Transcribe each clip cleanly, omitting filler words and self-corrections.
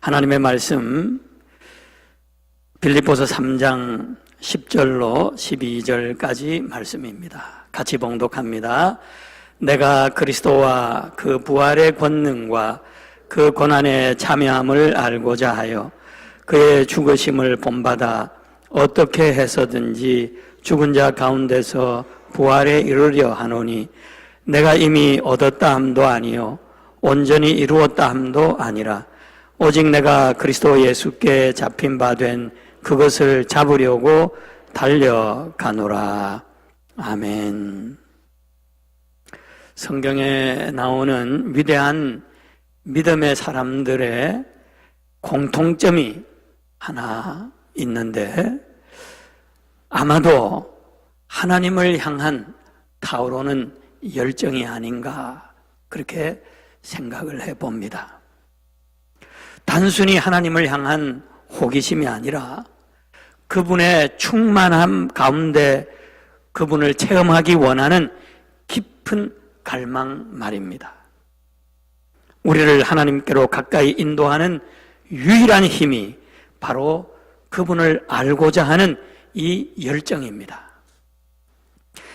하나님의 말씀 빌립보서 3장 10절로 12절까지 말씀입니다. 같이 봉독합니다. 내가 그리스도와 그 부활의 권능과 그 고난에 참여함을 알고자 하여 그의 죽으심을 본받아 어떻게 해서든지 죽은 자 가운데서 부활에 이르려 하노니 내가 이미 얻었다 함도 아니요 온전히 이루었다 함도 아니라 오직 내가 그리스도 예수께 잡힌 바 된 그것을 잡으려고 달려가노라. 아멘. 성경에 나오는 위대한 믿음의 사람들의 공통점이 하나 있는데 아마도 하나님을 향한 타오르는 열정이 아닌가 그렇게 생각을 해봅니다. 단순히 하나님을 향한 호기심이 아니라 그분의 충만함 가운데 그분을 체험하기 원하는 깊은 갈망 말입니다. 우리를 하나님께로 가까이 인도하는 유일한 힘이 바로 그분을 알고자 하는 이 열정입니다.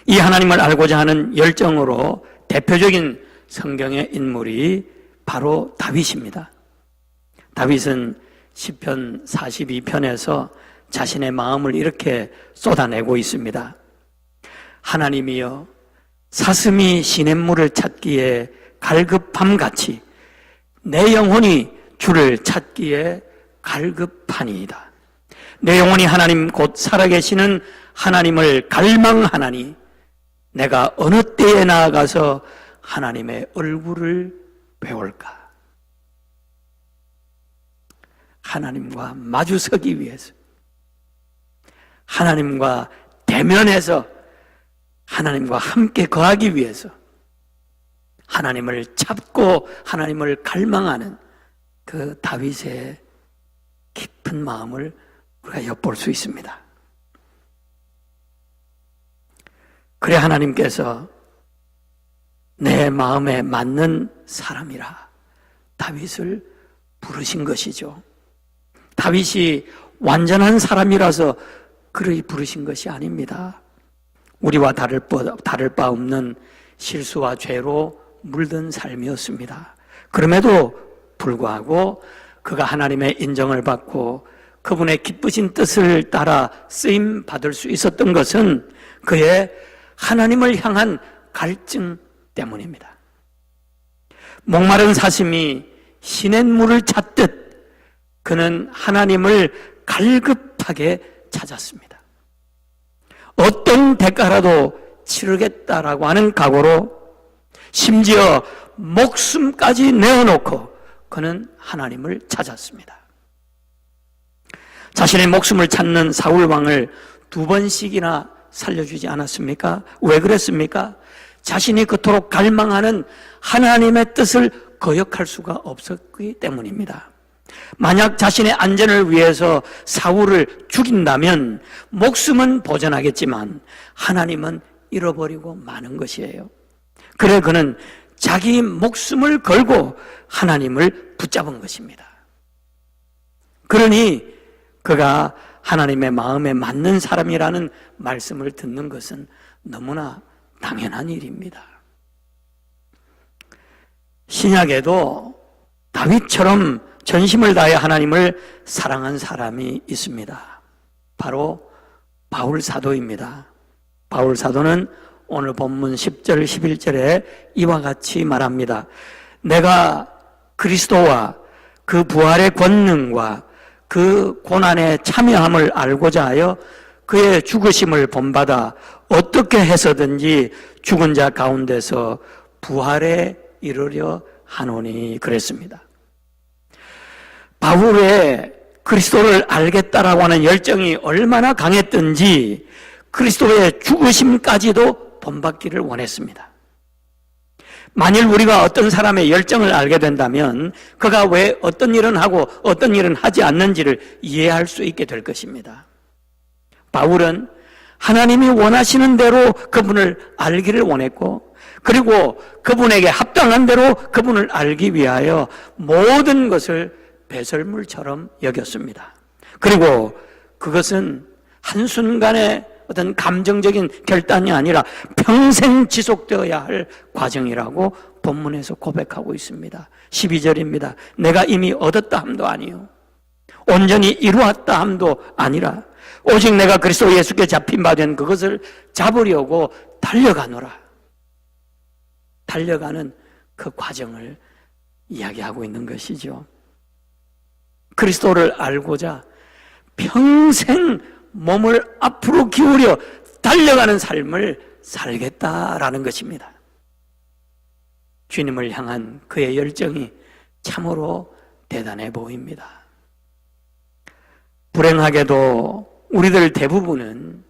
이 하나님을 알고자 하는 열정으로 대표적인 성경의 인물이 바로 다윗입니다. 다윗은 시편 42편에서 자신의 마음을 이렇게 쏟아내고 있습니다. 하나님이여 사슴이 시냇물을 찾기에 갈급함같이 내 영혼이 주를 찾기에 갈급하니이다. 내 영혼이 하나님 곧 살아계시는 하나님을 갈망하나니 내가 어느 때에 나아가서 하나님의 얼굴을 배울까? 하나님과 마주서기 위해서, 하나님과 대면해서 하나님과 함께 거하기 위해서 하나님을 찾고 하나님을 갈망하는 그 다윗의 깊은 마음을 우리가 엿볼 수 있습니다. 그래 하나님께서 내 마음에 맞는 사람이라 다윗을 부르신 것이죠. 다윗이 완전한 사람이라서 그를 부르신 것이 아닙니다. 우리와 다를 바 없는 실수와 죄로 물든 삶이었습니다. 그럼에도 불구하고 그가 하나님의 인정을 받고 그분의 기쁘신 뜻을 따라 쓰임 받을 수 있었던 것은 그의 하나님을 향한 갈증 때문입니다. 목마른 사슴이 시냇물을 찾듯 그는 하나님을 갈급하게 찾았습니다. 어떤 대가라도 치르겠다라고 하는 각오로 심지어 목숨까지 내어놓고 그는 하나님을 찾았습니다. 자신의 목숨을 찾는 사울 왕을 2번씩이나 살려주지 않았습니까? 왜 그랬습니까? 자신이 그토록 갈망하는 하나님의 뜻을 거역할 수가 없었기 때문입니다. 만약 자신의 안전을 위해서 사울을 죽인다면 목숨은 보존하겠지만 하나님은 잃어버리고 마는 것이에요. 그래 그는 자기 목숨을 걸고 하나님을 붙잡은 것입니다. 그러니 그가 하나님의 마음에 맞는 사람이라는 말씀을 듣는 것은 너무나 당연한 일입니다. 신약에도 다윗처럼 전심을 다해 하나님을 사랑한 사람이 있습니다. 바로 바울 사도입니다. 바울 사도는 오늘 본문 10절 11절에 이와 같이 말합니다. 내가 그리스도와 그 부활의 권능과 그 고난에 참여함을 알고자 하여 그의 죽으심을 본받아 어떻게 해서든지 죽은 자 가운데서 부활에 이르려 하노니 그랬습니다. 바울의 그리스도를 알겠다라고 하는 열정이 얼마나 강했던지 그리스도의 죽으심까지도 본받기를 원했습니다. 만일 우리가 어떤 사람의 열정을 알게 된다면 그가 왜 어떤 일은 하고 어떤 일은 하지 않는지를 이해할 수 있게 될 것입니다. 바울은 하나님이 원하시는 대로 그분을 알기를 원했고 그리고 그분에게 합당한 대로 그분을 알기 위하여 모든 것을 배설물처럼 여겼습니다. 그리고 그것은 한순간의 어떤 감정적인 결단이 아니라 평생 지속되어야 할 과정이라고 본문에서 고백하고 있습니다. 12절입니다. 내가 이미 얻었다 함도 아니요 온전히 이루었다 함도 아니라 오직 내가 그리스도 예수께 잡힌 바 된 그것을 잡으려고 달려가노라. 달려가는 그 과정을 이야기하고 있는 것이죠. 그리스도를 알고자 평생 몸을 앞으로 기울여 달려가는 삶을 살겠다라는 것입니다. 주님을 향한 그의 열정이 참으로 대단해 보입니다. 불행하게도 우리들 대부분은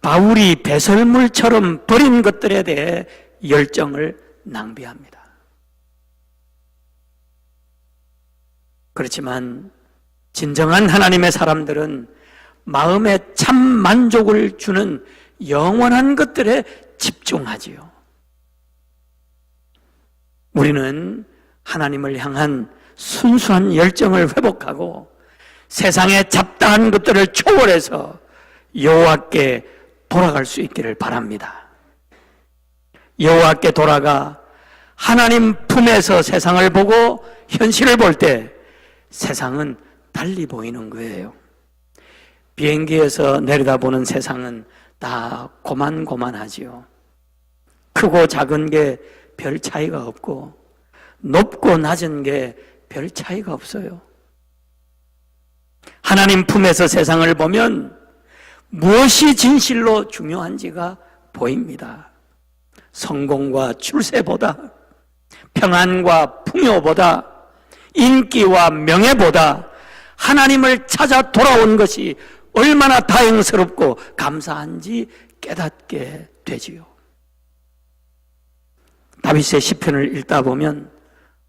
바울이 배설물처럼 버린 것들에 대해 열정을 낭비합니다. 그렇지만 진정한 하나님의 사람들은 마음에 참 만족을 주는 영원한 것들에 집중하지요. 우리는 하나님을 향한 순수한 열정을 회복하고 세상의 잡다한 것들을 초월해서 여호와께 돌아갈 수 있기를 바랍니다. 여호와께 돌아가 하나님 품에서 세상을 보고 현실을 볼 때 세상은 달리 보이는 거예요. 비행기에서 내려다보는 세상은 다 고만고만하지요. 크고 작은 게 별 차이가 없고 높고 낮은 게 별 차이가 없어요. 하나님 품에서 세상을 보면 무엇이 진실로 중요한지가 보입니다. 성공과 출세보다, 평안과 풍요보다, 인기와 명예보다 하나님을 찾아 돌아온 것이 얼마나 다행스럽고 감사한지 깨닫게 되지요. 다윗의 시편을 읽다 보면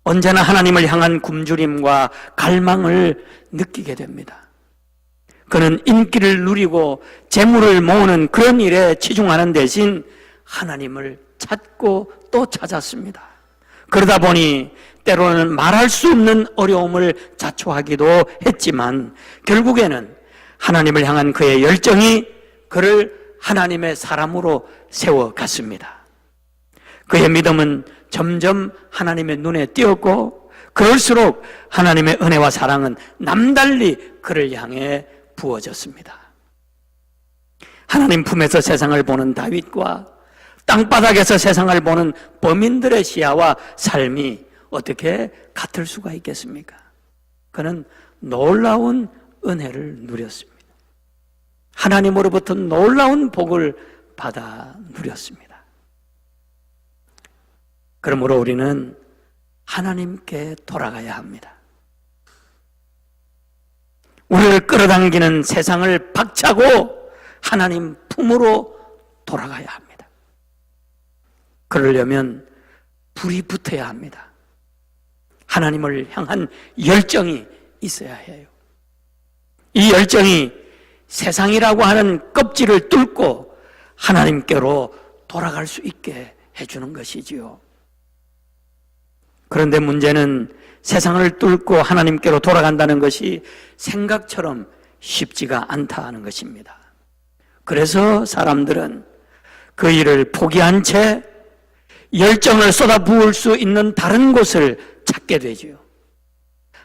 언제나 하나님을 향한 굶주림과 갈망을 느끼게 됩니다. 그는 인기를 누리고 재물을 모으는 그런 일에 치중하는 대신 하나님을 찾고 또 찾았습니다. 그러다 보니 때로는 말할 수 없는 어려움을 자초하기도 했지만 결국에는 하나님을 향한 그의 열정이 그를 하나님의 사람으로 세워갔습니다. 그의 믿음은 점점 하나님의 눈에 띄었고 그럴수록 하나님의 은혜와 사랑은 남달리 그를 향해 부어졌습니다. 하나님 품에서 세상을 보는 다윗과 땅바닥에서 세상을 보는 범인들의 시야와 삶이 어떻게 같을 수가 있겠습니까? 그는 놀라운 은혜를 누렸습니다. 하나님으로부터 놀라운 복을 받아 누렸습니다. 그러므로 우리는 하나님께 돌아가야 합니다. 우리를 끌어당기는 세상을 박차고 하나님 품으로 돌아가야 합니다. 그러려면 불이 붙어야 합니다. 하나님을 향한 열정이 있어야 해요. 이 열정이 세상이라고 하는 껍질을 뚫고 하나님께로 돌아갈 수 있게 해주는 것이지요. 그런데 문제는 세상을 뚫고 하나님께로 돌아간다는 것이 생각처럼 쉽지가 않다는 것입니다. 그래서 사람들은 그 일을 포기한 채 열정을 쏟아부을 수 있는 다른 곳을 찾게 되지요.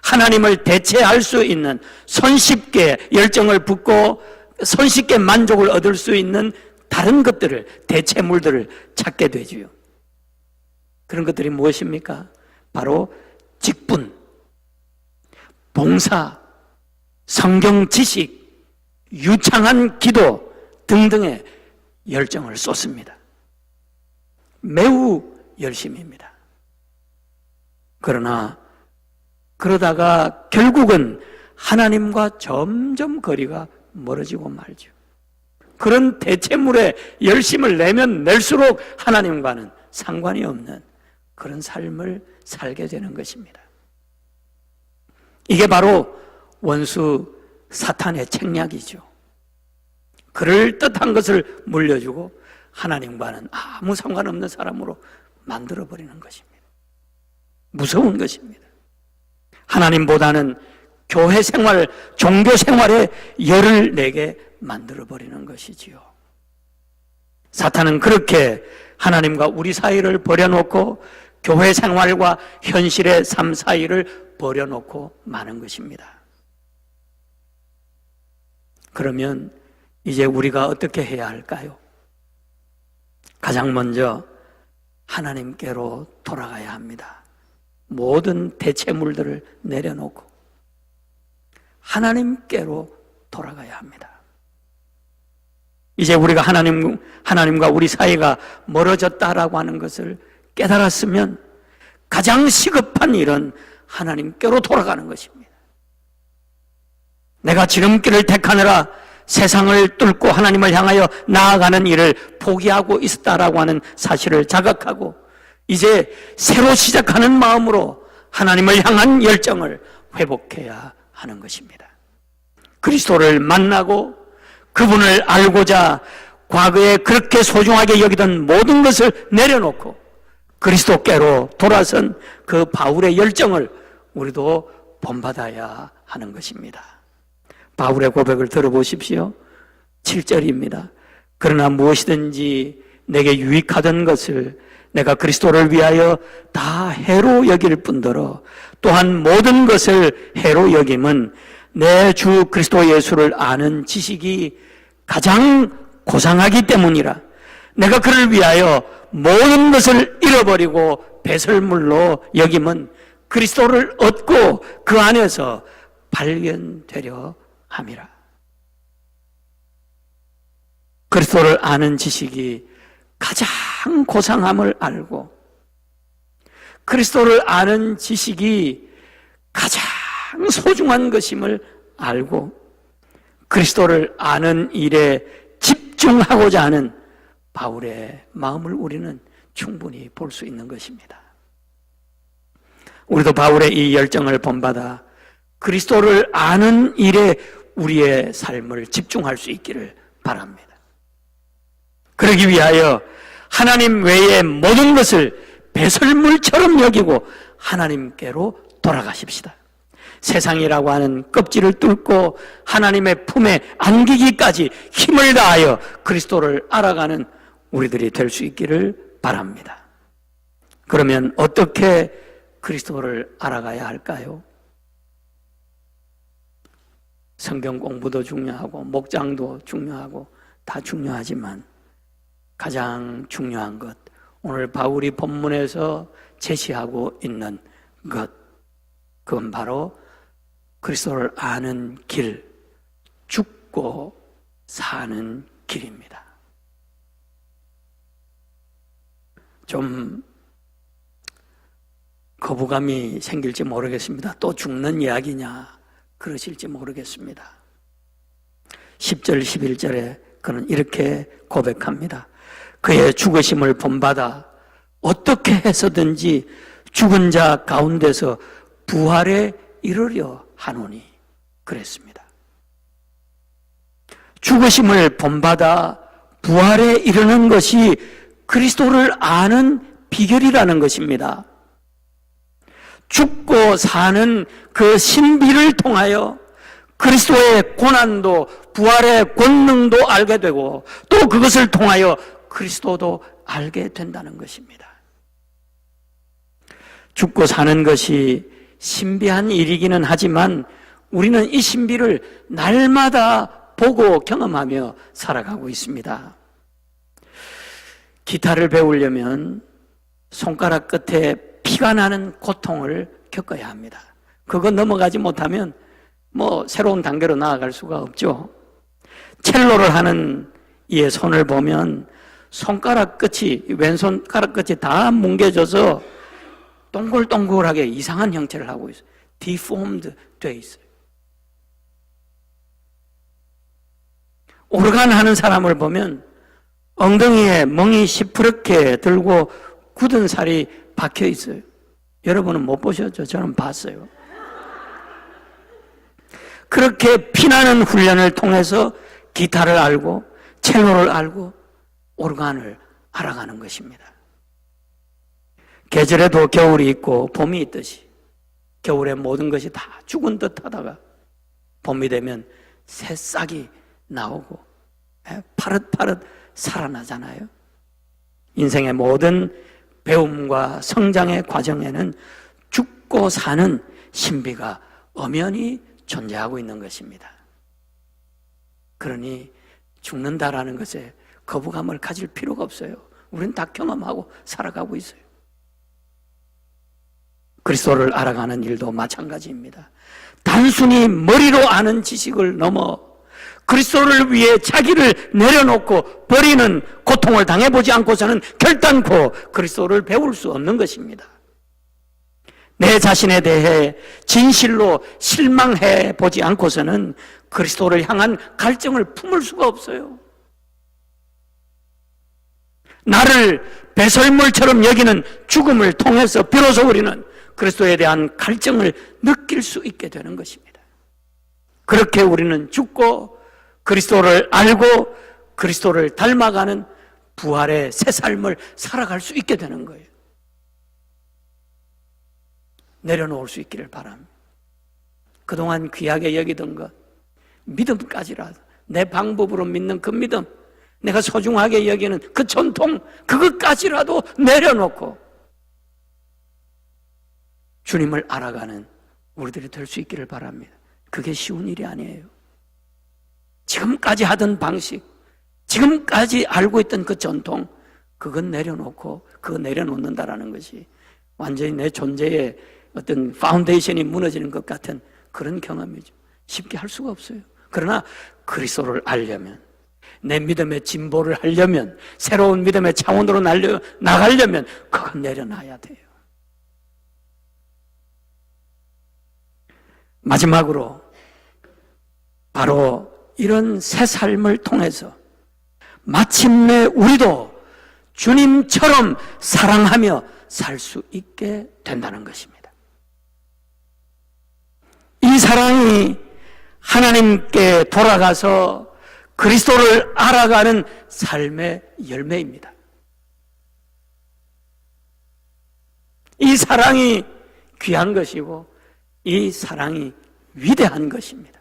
하나님을 대체할 수 있는, 손쉽게 열정을 붓고 손쉽게 만족을 얻을 수 있는 다른 것들을, 대체물들을 찾게 되지요. 그런 것들이 무엇입니까? 바로 직분, 봉사, 성경 지식, 유창한 기도 등등의 열정을 쏟습니다. 매우 열심입니다. 그러다가 결국은 하나님과 점점 거리가 멀어지고 말죠. 그런 대체물에 열심을 내면 낼수록 하나님과는 상관이 없는 그런 삶을 살게 되는 것입니다. 이게 바로 원수 사탄의 책략이죠. 그럴듯한 것을 물려주고 하나님과는 아무 상관없는 사람으로 만들어버리는 것입니다. 무서운 것입니다. 하나님보다는 교회 생활, 종교 생활에 열을 내게 만들어버리는 것이지요. 사탄은 그렇게 하나님과 우리 사이를 버려놓고 교회 생활과 현실의 삶 사이를 버려놓고 마는 것입니다. 그러면 이제 우리가 어떻게 해야 할까요? 가장 먼저 하나님께로 돌아가야 합니다. 모든 대체물들을 내려놓고 하나님께로 돌아가야 합니다. 이제 우리가 하나님과 우리 사이가 멀어졌다라고 하는 것을 깨달았으면 가장 시급한 일은 하나님께로 돌아가는 것입니다. 내가 지름길을 택하느라 세상을 뚫고 하나님을 향하여 나아가는 일을 포기하고 있었다라고 하는 사실을 자각하고 이제 새로 시작하는 마음으로 하나님을 향한 열정을 회복해야 하는 것입니다. 그리스도를 만나고 그분을 알고자 과거에 그렇게 소중하게 여기던 모든 것을 내려놓고 그리스도께로 돌아선 그 바울의 열정을 우리도 본받아야 하는 것입니다. 바울의 고백을 들어보십시오. 7절입니다. 그러나 무엇이든지 내게 유익하던 것을 내가 그리스도를 위하여 다 해로 여길 뿐더러 또한 모든 것을 해로 여김은 내 주 그리스도 예수를 아는 지식이 가장 고상하기 때문이라. 내가 그를 위하여 모든 것을 잃어버리고 배설물로 여김은 그리스도를 얻고 그 안에서 발견되려 함이라. 그리스도를 아는 지식이 가장 고상함을 알고 그리스도를 아는 지식이 가장 소중한 것임을 알고 그리스도를 아는 일에 집중하고자 하는 바울의 마음을 우리는 충분히 볼 수 있는 것입니다. 우리도 바울의 이 열정을 본받아 그리스도를 아는 일에 우리의 삶을 집중할 수 있기를 바랍니다. 그러기 위하여 하나님 외의 모든 것을 배설물처럼 여기고 하나님께로 돌아가십시다. 세상이라고 하는 껍질을 뚫고 하나님의 품에 안기기까지 힘을 다하여 그리스도를 알아가는 우리들이 될 수 있기를 바랍니다. 그러면 어떻게 그리스도를 알아가야 할까요? 성경 공부도 중요하고 목장도 중요하고 다 중요하지만 가장 중요한 것, 오늘 바울이 본문에서 제시하고 있는 것, 그건 바로 그리스도를 아는 길, 죽고 사는 길입니다. 좀 거부감이 생길지 모르겠습니다. 또 죽는 이야기냐 그러실지 모르겠습니다. 10절 11절에 그는 이렇게 고백합니다. 그의 죽으심을 본받아 어떻게 해서든지 죽은 자 가운데서 부활에 이르려 하노니 그랬습니다. 죽으심을 본받아 부활에 이르는 것이 그리스도를 아는 비결이라는 것입니다. 죽고 사는 그 신비를 통하여 그리스도의 고난도 부활의 권능도 알게 되고 또 그것을 통하여 그리스도도 알게 된다는 것입니다. 죽고 사는 것이 신비한 일이기는 하지만 우리는 이 신비를 날마다 보고 경험하며 살아가고 있습니다. 기타를 배우려면 손가락 끝에 피가 나는 고통을 겪어야 합니다. 그거 넘어가지 못하면 새로운 단계로 나아갈 수가 없죠. 첼로를 하는 이의 손을 보면 손가락 끝이, 왼손가락 끝이 다 뭉개져서 동글동글하게 이상한 형태를 하고 있어요. deformed 돼 있어요. 오르간 하는 사람을 보면 엉덩이에 멍이 시퍼렇게 들고 굳은 살이 박혀 있어요. 여러분은 못 보셨죠? 저는 봤어요. 그렇게 피나는 훈련을 통해서 기타를 알고 첼로를 알고 오르간을 알아가는 것입니다. 계절에도 겨울이 있고 봄이 있듯이 겨울에 모든 것이 다 죽은 듯 하다가 봄이 되면 새싹이 나오고 파릇파릇 살아나잖아요. 인생의 모든 배움과 성장의 과정에는 죽고 사는 신비가 엄연히 존재하고 있는 것입니다. 그러니 죽는다라는 것에 거부감을 가질 필요가 없어요. 우리는 다 경험하고 살아가고 있어요. 그리스도를 알아가는 일도 마찬가지입니다. 단순히 머리로 아는 지식을 넘어 그리스도를 위해 자기를 내려놓고 버리는 고통을 당해보지 않고서는 결단코 그리스도를 배울 수 없는 것입니다. 내 자신에 대해 진실로 실망해 보지 않고서는 그리스도를 향한 갈증을 품을 수가 없어요. 나를 배설물처럼 여기는 죽음을 통해서 비로소 우리는 그리스도에 대한 갈증을 느낄 수 있게 되는 것입니다. 그렇게 우리는 죽고 그리스도를 알고 그리스도를 닮아가는 부활의 새 삶을 살아갈 수 있게 되는 거예요. 내려놓을 수 있기를 바랍니다. 그동안 귀하게 여기던 것, 믿음까지라도 내 방법으로 믿는 그 믿음, 내가 소중하게 여기는 그 전통, 그것까지라도 내려놓고 주님을 알아가는 우리들이 될 수 있기를 바랍니다. 그게 쉬운 일이 아니에요. 지금까지 하던 방식, 지금까지 알고 있던 그 전통, 그건 내려놓고 그거 내려놓는다라는 것이 완전히 내 존재의 어떤 파운데이션이 무너지는 것 같은 그런 경험이죠. 쉽게 할 수가 없어요. 그러나 그리스도를 알려면, 내 믿음의 진보를 하려면, 새로운 믿음의 차원으로 나가려면 그건 내려놔야 돼요. 마지막으로 바로 이런 새 삶을 통해서 마침내 우리도 주님처럼 사랑하며 살 수 있게 된다는 것입니다. 이 사랑이 하나님께 돌아가서 그리스도를 알아가는 삶의 열매입니다. 이 사랑이 귀한 것이고 이 사랑이 위대한 것입니다.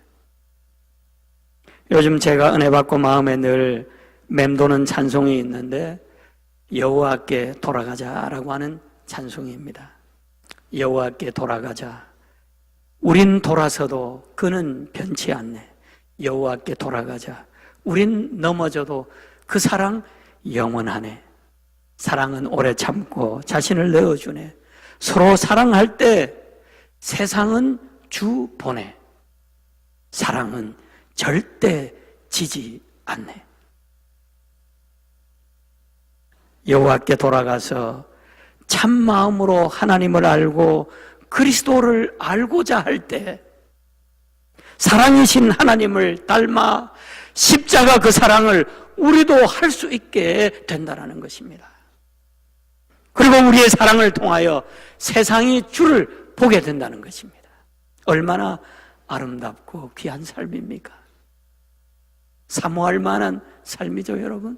요즘 제가 은혜 받고 마음에 늘 맴도는 찬송이 있는데 여호와께 돌아가자라고 하는 찬송입니다. 여호와께 돌아가자. 우린 돌아서도 그는 변치 않네. 여호와께 돌아가자. 우린 넘어져도 그 사랑 영원하네. 사랑은 오래 참고 자신을 내어주네. 서로 사랑할 때 세상은 주 보내. 사랑은 절대 지지 않네. 여호와께 돌아가서 참 마음으로 하나님을 알고 그리스도를 알고자 할 때 사랑이신 하나님을 닮아 십자가 그 사랑을 우리도 할 수 있게 된다는 것입니다. 그리고 우리의 사랑을 통하여 세상이 주를 보게 된다는 것입니다. 얼마나 아름답고 귀한 삶입니까? 사모할 만한 삶이죠, 여러분.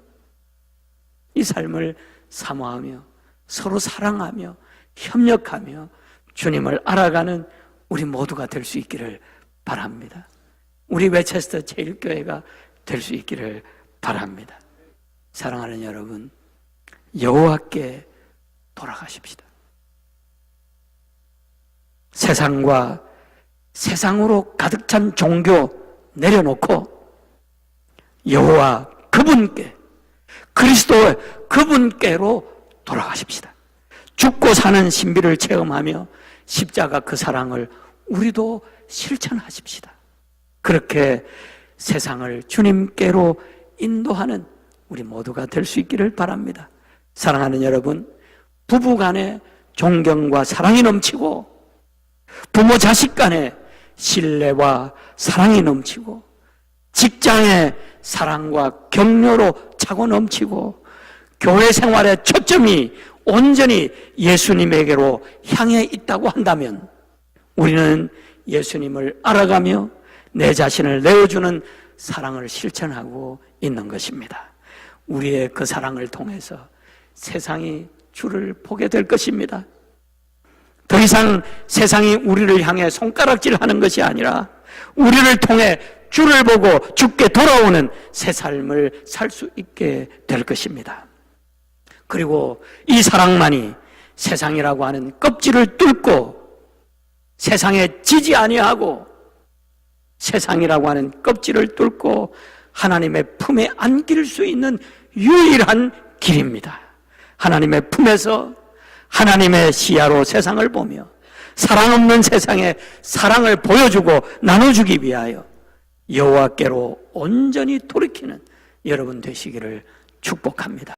이 삶을 사모하며 서로 사랑하며 협력하며 주님을 알아가는 우리 모두가 될 수 있기를 바랍니다. 우리 웨체스터 제일교회가 될 수 있기를 바랍니다. 사랑하는 여러분, 여호와께 돌아가십시다. 세상과 세상으로 가득 찬 종교 내려놓고 여호와 그분께, 그리스도 그분께로 돌아가십시다. 죽고 사는 신비를 체험하며 십자가 그 사랑을 우리도 실천하십시다. 그렇게 세상을 주님께로 인도하는 우리 모두가 될 수 있기를 바랍니다. 사랑하는 여러분, 부부간에 존경과 사랑이 넘치고 부모 자식 간에 신뢰와 사랑이 넘치고 직장의 사랑과 격려로 차고 넘치고 교회 생활의 초점이 온전히 예수님에게로 향해 있다고 한다면 우리는 예수님을 알아가며 내 자신을 내어주는 사랑을 실천하고 있는 것입니다. 우리의 그 사랑을 통해서 세상이 주를 보게 될 것입니다. 더 이상 세상이 우리를 향해 손가락질하는 것이 아니라 우리를 통해 주를 보고 주께 돌아오는 새 삶을 살 수 있게 될 것입니다. 그리고 이 사랑만이 세상이라고 하는 껍질을 뚫고 세상에 지지 아니하고 세상이라고 하는 껍질을 뚫고 하나님의 품에 안길 수 있는 유일한 길입니다. 하나님의 품에서 하나님의 시야로 세상을 보며 사랑 없는 세상에 사랑을 보여주고 나눠주기 위하여 여호와께로 온전히 돌이키는 여러분 되시기를 축복합니다.